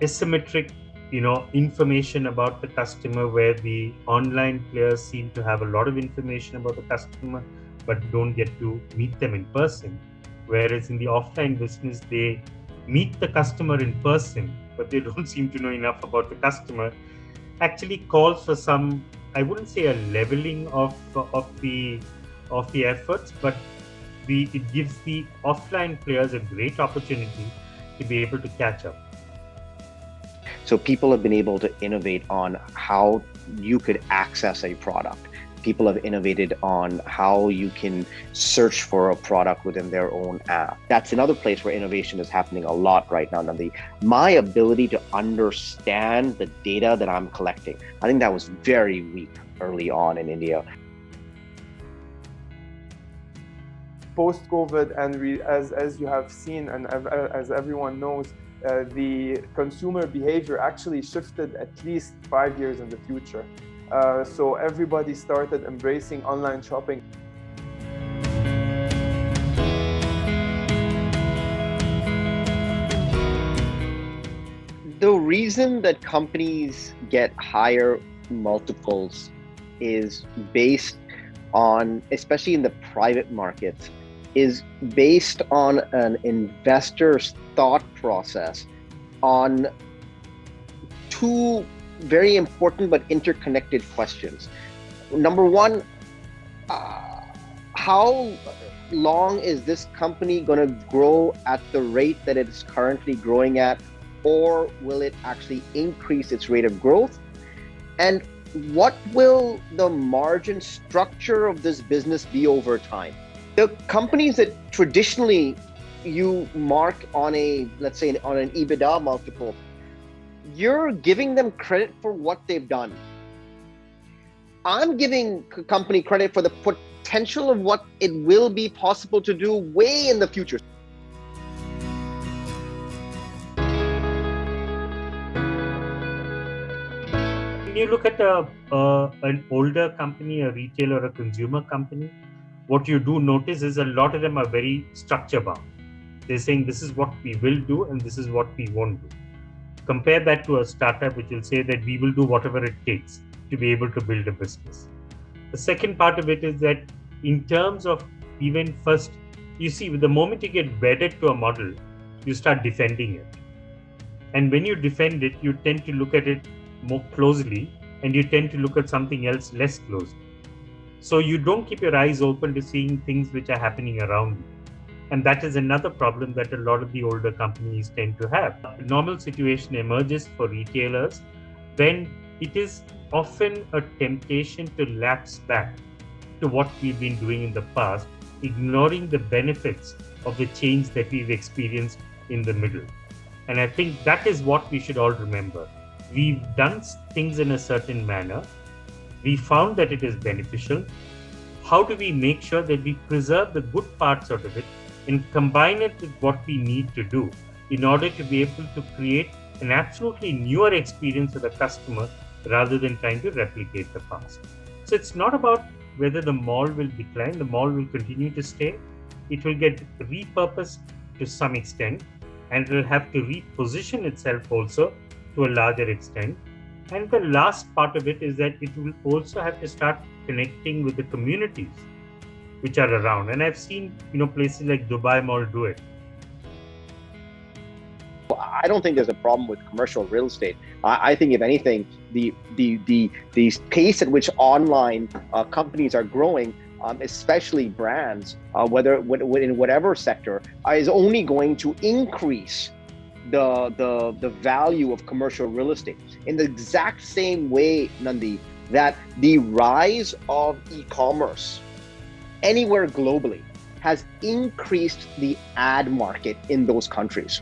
asymmetric, information about the customer, where the online players seem to have a lot of information about the customer, but don't get to meet them in person. Whereas in the offline business, they meet the customer in person, but they don't seem to know enough about the customer. Actually calls for some, I wouldn't say a leveling of the efforts, but it gives the offline players a great opportunity to be able to catch up. So people have been able to innovate on how you could access a product. People have innovated on how you can search for a product within their own app. That's another place where innovation is happening a lot right now, Nandi. My ability to understand the data that I'm collecting, I think that was very weak early on in India. Post-COVID, and as you have seen, and as everyone knows, the consumer behavior actually shifted at least 5 years in the future. So everybody started embracing online shopping. The reason that companies get higher multiples is based on, especially in the private markets, is based on an investor's thought process on two very important but interconnected questions. Number one, how long is this company going to grow at the rate that it is currently growing at, or will it actually increase its rate of growth? And what will the margin structure of this business be over time? The companies that traditionally you mark on a, let's say, on an EBITDA multiple, you're giving them credit for what they've done. I'm giving a company credit for the potential of what it will be possible to do way in the future. When you look at an older company, a retail or a consumer company, what you do notice is a lot of them are very structure bound. They're saying this is what we will do and this is what we won't do. Compare that to a startup which will say that we will do whatever it takes to be able to build a business. The second part of it is that in terms of even first, you see, the moment you get wedded to a model, you start defending it. And when you defend it, you tend to look at it more closely and you tend to look at something else less closely. So you don't keep your eyes open to seeing things which are happening around you. And that is another problem that a lot of the older companies tend to have. A normal situation emerges for retailers when it is often a temptation to lapse back to what we've been doing in the past, ignoring the benefits of the change that we've experienced in the middle. And I think that is what we should all remember. We've done things in a certain manner. We found that it is beneficial. How do we make sure that we preserve the good parts out of it and combine it with what we need to do in order to be able to create an absolutely newer experience for the customer rather than trying to replicate the past? So it's not about whether the mall will decline. The mall will continue to stay. It will get repurposed to some extent, and it will have to reposition itself also to a larger extent. And the last part of it is that it will also have to start connecting with the communities which are around. And I've seen, places like Dubai Mall do it. I don't think there's a problem with commercial real estate. I think, if anything, the pace at which online companies are growing, especially brands, whether in whatever sector, is only going to increase the value of commercial real estate. In the exact same way, Nandi, that the rise of e-commerce anywhere globally has increased the ad market in those countries.